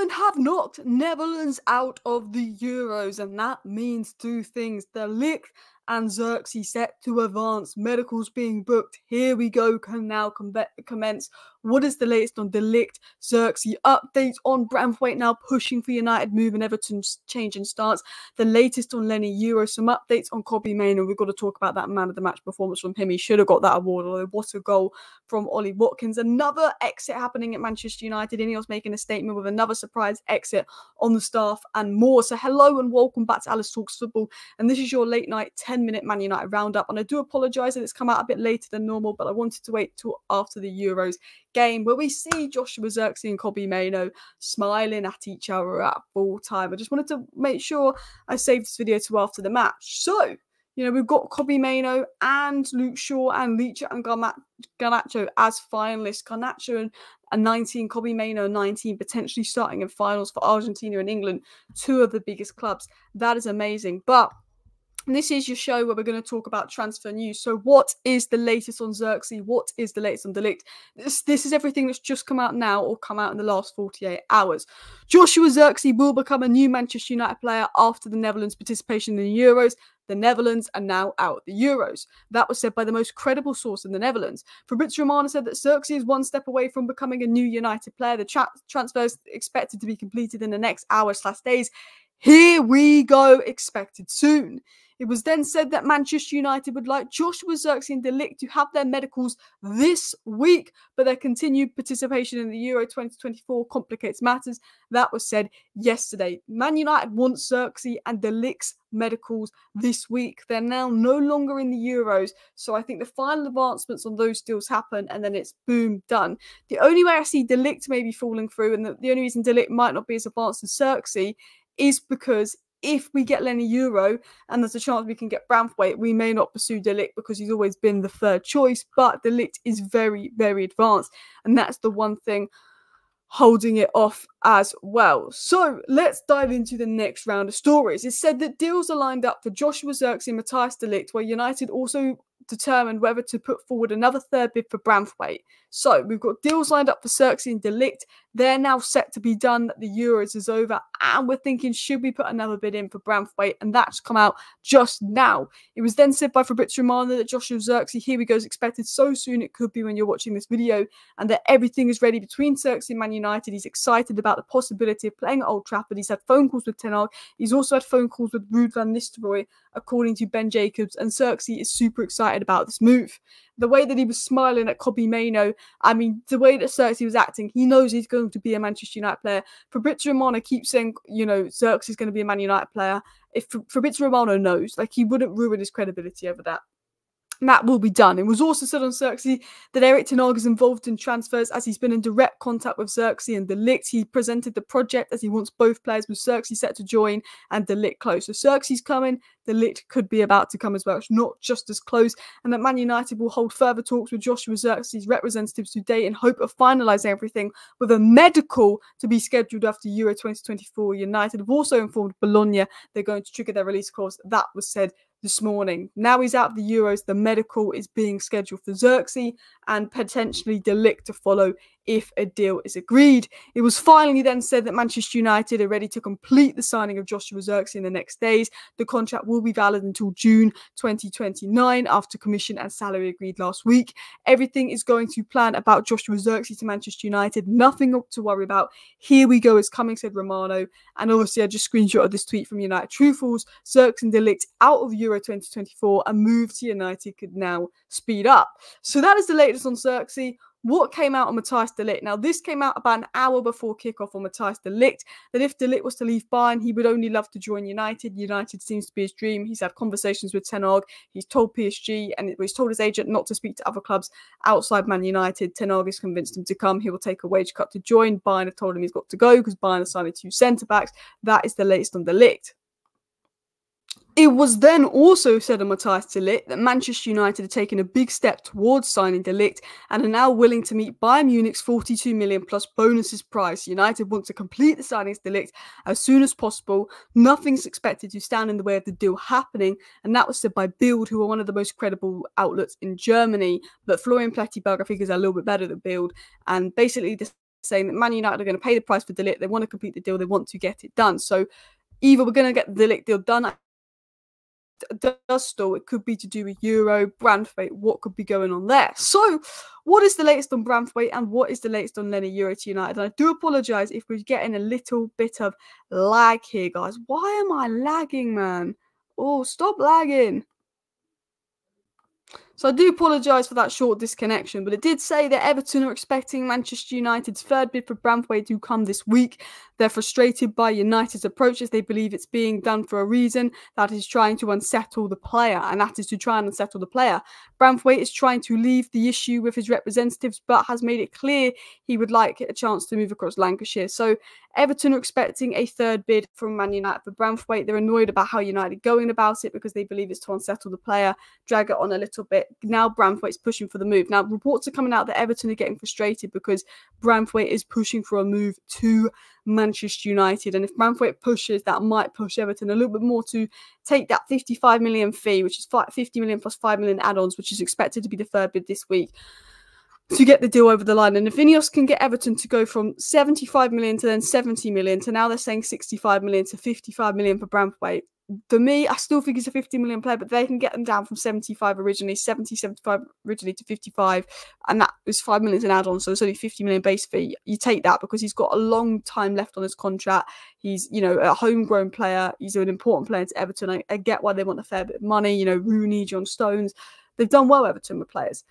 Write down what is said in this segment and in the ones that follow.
England have knocked Netherlands out of the Euros, and that means two things. De Ligt and Zirkzee set to advance. Medicals being booked. Here we go. Can now commence. What is the latest on De Ligt? Zirkzee updates on Branthwaite now pushing for United move and Everton's change in stance. The latest on Lenny Yoro. Some updates on Kobbie Mainoo. We've got to talk about that man of the match performance from him. He should have got that award, although what a goal from Ollie Watkins. Another exit happening at Manchester United. Ineos making a statement with another surprise exit on the staff and more. So hello and welcome back to Alice Talks Football. And this is your late night 10-minute Man United roundup. And I do apologise that it's come out a bit later than normal, but I wanted to wait till after the Euros game where we see Joshua Zirkzee and Kobbie Mainoo smiling at each other at full time. I just wanted to make sure I saved this video to after the match. So, you know, we've got Kobbie Mainoo and Luke Shaw and Ligt and Garnacho as finalists. Garnacho and 19, Kobbie Mainoo 19, potentially starting in finals for Argentina and England, two of the biggest clubs. That is amazing. But this is your show where we're going to talk about transfer news. So what is the latest on Zirkzee? What is the latest on De Ligt? This is everything that's just come out now or come out in the last 48 hours. Joshua Zirkzee will become a new Manchester United player after the Netherlands' participation in the Euros. The Netherlands are now out the Euros. That was said by the most credible source in the Netherlands. Fabrizio Romano said that Zirkzee is one step away from becoming a new United player. The transfer is expected to be completed in the next hours/days. Here we go, expected soon. It was then said that Manchester United would like Joshua Zirkzee and De Ligt to have their medicals this week, but their continued participation in the Euro 2024 complicates matters. That was said yesterday. Man United wants Zirkzee and De Ligt's medicals this week. They're now no longer in the Euros, so I think the final advancements on those deals happen, and then it's boom, done. The only way I see De Ligt maybe falling through, and the only reason De Ligt might not be as advanced as Zirkzee, is because if we get Lenny Yoro and there's a chance we can get Branthwaite, we may not pursue De Ligt because he's always been the third choice, but De Ligt is very, very advanced, and that's the one thing holding it off as well. So let's dive into the next round of stories. It's said that deals are lined up for Joshua Zirkzee and Matthijs De Ligt, where United also determined whether to put forward another third bid for Branthwaite. So we've got deals lined up for Zirkzee and De Ligt. They're now set to be done. The Euros is over, and we're thinking, should we put another bid in for Branthwaite? And that's come out just now. It was then said by Fabrizio Romano that Joshua Zirkzee, here we go, is expected so soon. It could be when you're watching this video, and that everything is ready between Zirkzee and Man United. He's excited about the possibility of playing at Old Trafford. He's had phone calls with Ten Hag. He's also had phone calls with Ruud van Nistelrooy, according to Ben Jacobs, and Zirkzee is super excited about this move. The way that he was smiling at Kobbie Mainoo, I mean, the way that Zirkzee was acting, he knows he's going to be a Manchester United player. Fabrizio Romano keeps saying, you know, Zirkzee is going to be a Man United player. If Fabrizio Romano knows, like, he wouldn't ruin his credibility over that. And that will be done. It was also said on Zirkzee that Erik Ten Hag is involved in transfers as he's been in direct contact with Zirkzee and De Ligt. He presented the project as he wants both players, with Zirkzee set to join and De Ligt close. So Zirkzee's coming, De Ligt could be about to come as well. It's not just as close. And that Man United will hold further talks with Joshua Zirkzee's representatives today in hope of finalising everything, with a medical to be scheduled after Euro 2024. United have also informed Bologna they're going to trigger their release clause. That was said this morning. Now he's out of the Euros, the medical is being scheduled for Zirkzee and potentially De Ligt to follow if a deal is agreed. It was finally then said that Manchester United are ready to complete the signing of Joshua Zirkzee in the next days. The contract will be valid until June 2029 after commission and salary agreed last week. Everything is going to plan about Joshua Zirkzee to Manchester United. Nothing to worry about. Here we go is coming, said Romano. And obviously I just screenshotted this tweet from United Truthfuls. Zirkzee and De Ligt out of Euro 2024 and move to United could now speed up. So that is the latest on Zirkzee. What came out on Matthijs De Ligt? Now, this came out about an hour before kickoff on Matthijs De Ligt, that if De Ligt was to leave Bayern, he would only love to join United. United seems to be his dream. He's had conversations with Ten Hag. He's told PSG and he's told his agent not to speak to other clubs outside Man United. Ten Hag has convinced him to come. He will take a wage cut to join. Bayern have told him he's got to go because Bayern are signing 2 centre-backs. That is the latest on De Ligt. It was then also said on Matthijs De Ligt that Manchester United are taking a big step towards signing De Ligt and are now willing to meet Bayern Munich's 42 million plus bonuses price. United want to complete the signings De Ligt as soon as possible. Nothing's expected to stand in the way of the deal happening, and that was said by Bild, who are one of the most credible outlets in Germany. But Florian Plettenberg, I think, is a little bit better than Bild, and basically this saying that Man United are going to pay the price for De Ligt. They want to complete the deal. They want to get it done. So either we're going to get the De Ligt deal done, does stall, it could be to do with Yoro, Branthwaite, what could be going on there. So what is the latest on Branthwaite and what is the latest on Lenny Yoro to United? And I do apologise if we're getting a little bit of lag here, guys. Why am I lagging, man? Oh, stop lagging. So I do apologise for that short disconnection, but it did say that Everton are expecting Manchester United's third bid for Branthwaite to come this week. They're frustrated by United's approach as they believe it's being done for a reason, that is trying to unsettle the player, and that is to try and unsettle the player. Branthwaite is trying to leave the issue with his representatives, but has made it clear he would like a chance to move across Lancashire. So Everton are expecting a third bid from Man United for Branthwaite. They're annoyed about how United are going about it because they believe it's to unsettle the player, drag it on a little bit. Now Branthwaite's pushing for the move. Now reports are coming out that Everton are getting frustrated because Branthwaite is pushing for a move to Manchester United, and if Branthwaite pushes, that might push Everton a little bit more to take that 55 million fee, which is 50 million plus 5 million add-ons, which is expected to be the third bid this week, to get the deal over the line. And if Ineos can get Everton to go from 75 million to then 70 million to now they're saying 65 million to 55 million for Branthwaite, for me, I still think he's a 50 million player, but they can get them down from 75 originally, 75 originally to 55, and that was 5 million in add-on, so it's only 50 million base fee. You take that because he's got a long time left on his contract. He's, you know, a homegrown player. He's an important player to Everton. I get why they want a fair bit of money. You know, Rooney, John Stones, they've done well, Everton, with players.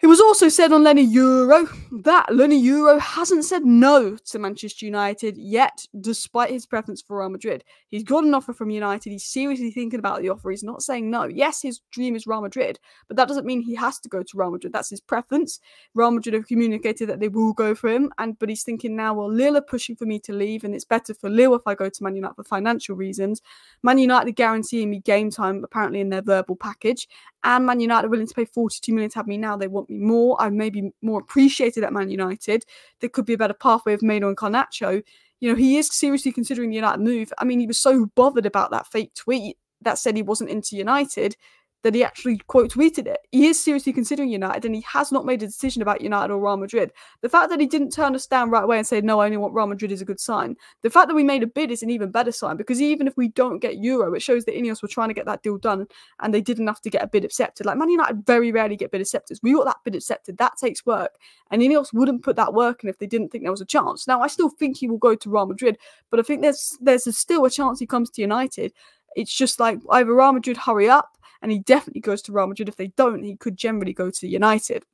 It was also said on Lenny Yoro that Lenny Yoro hasn't said no to Manchester United yet, despite his preference for Real Madrid. He's got an offer from United. He's seriously thinking about the offer. He's not saying no. Yes, his dream is Real Madrid, but that doesn't mean he has to go to Real Madrid. That's his preference. Real Madrid have communicated that they will go for him, but he's thinking now, well, Lille are pushing for me to leave, and it's better for Lille if I go to Man United for financial reasons. Man United are guaranteeing me game time, apparently in their verbal package, and Man United are willing to pay 42 million to have me now. They want me more. I'm maybe more appreciated at Man United. There could be a better pathway of Maino and Garnacho. You know, he is seriously considering the United move. I mean, he was so bothered about that fake tweet that said he wasn't into United that he actually quote tweeted it. He is seriously considering United, and he has not made a decision about United or Real Madrid. The fact that he didn't turn us down right away and say, no, I only want Real Madrid, is a good sign. The fact that we made a bid is an even better sign, because even if we don't get Euro, it shows that Ineos were trying to get that deal done, and they did enough to get a bid accepted. Like, Man United very rarely get bid accepted. We got that bid accepted. That takes work, and Ineos wouldn't put that work in if they didn't think there was a chance. Now, I still think he will go to Real Madrid, but I think there's still a chance he comes to United. It's just like either Real Madrid hurry up, and he definitely goes to Real Madrid. If they don't, he could generally go to United,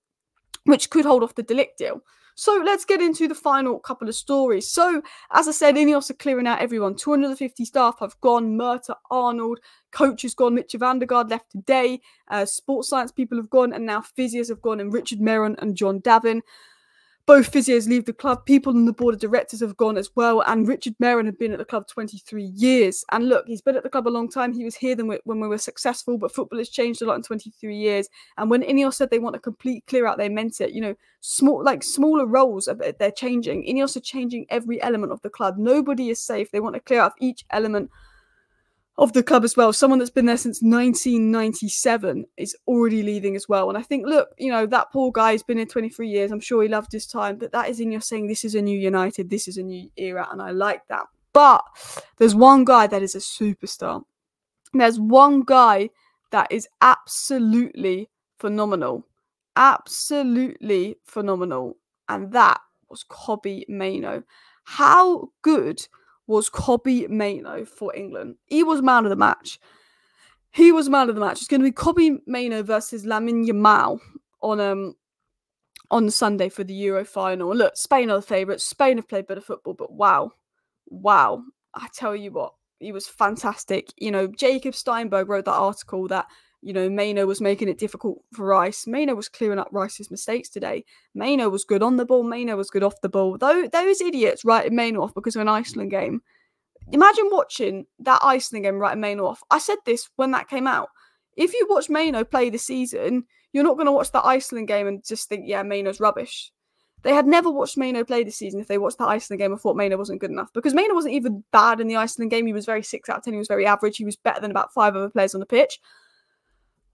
which could hold off the De Ligt deal. So let's get into the final couple of stories. So, as I said, Ineos are clearing out everyone. 250 staff have gone. Murta, Arnold, coach has gone. Mitchell van der Gaard left today. Sports science people have gone, and now physios have gone, and Richard Meron and John Davin. Both physios leave the club. People on the board of directors have gone as well. And Richard Meron had been at the club 23 years. And look, he's been at the club a long time. He was here when we were successful, but football has changed a lot in 23 years. And when Ineos said they want a complete clear out, they meant it. You know, smaller roles, they're changing. Ineos are changing every element of the club. Nobody is safe. They want to clear out each element of the club as well. Someone that's been there since 1997 is already leaving as well. And I think, look, you know, that poor guy has been here 23 years. I'm sure he loved his time, but that is Ineos saying this is a new United, this is a new era, and I like that. But there's one guy that is a superstar. There's one guy that is absolutely phenomenal. Absolutely phenomenal. And that was Kobbie Mainoo. How good was Kobbie Mainoo for England? He was man of the match. He was man of the match. It's going to be Kobbie Mainoo versus Lamine Yamal on Sunday for the Euro final. And look, Spain are the favourites. Spain have played better football, but wow. I tell you what, he was fantastic. You know, Jacob Steinberg wrote that article that, you know, Mainoo was making it difficult for Rice. Mainoo was clearing up Rice's mistakes today. Mainoo was good on the ball. Mainoo was good off the ball. Those idiots writing Mainoo off because of an Iceland game. Imagine watching that Iceland game writing Mainoo off. I said this when that came out. If you watch Mainoo play this season, you're not going to watch that Iceland game and just think, yeah, Mainoo's rubbish. They had never watched Mainoo play this season if they watched that Iceland game and thought Mainoo wasn't good enough. Because Mainoo wasn't even bad in the Iceland game. He was very 6 out of 10. He was very average. He was better than about 5 other players on the pitch.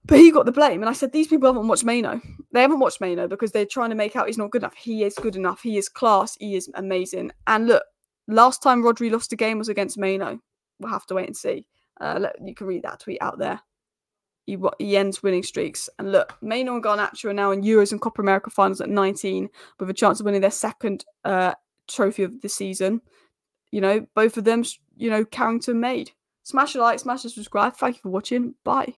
But he got the blame. And I said, these people haven't watched Mano. They haven't watched Mano because they're trying to make out he's not good enough. He is good enough. He is class. He is amazing. And look, last time Rodri lost a game was against Mano. We'll have to wait and see. You can read that tweet out there. He ends winning streaks. And look, Mano and Garnacho are now in Euros and Copa America finals at 19 with a chance of winning their second trophy of the season. You know, both of them, you know, Carrington made. Smash a like, smash a subscribe. Thank you for watching. Bye.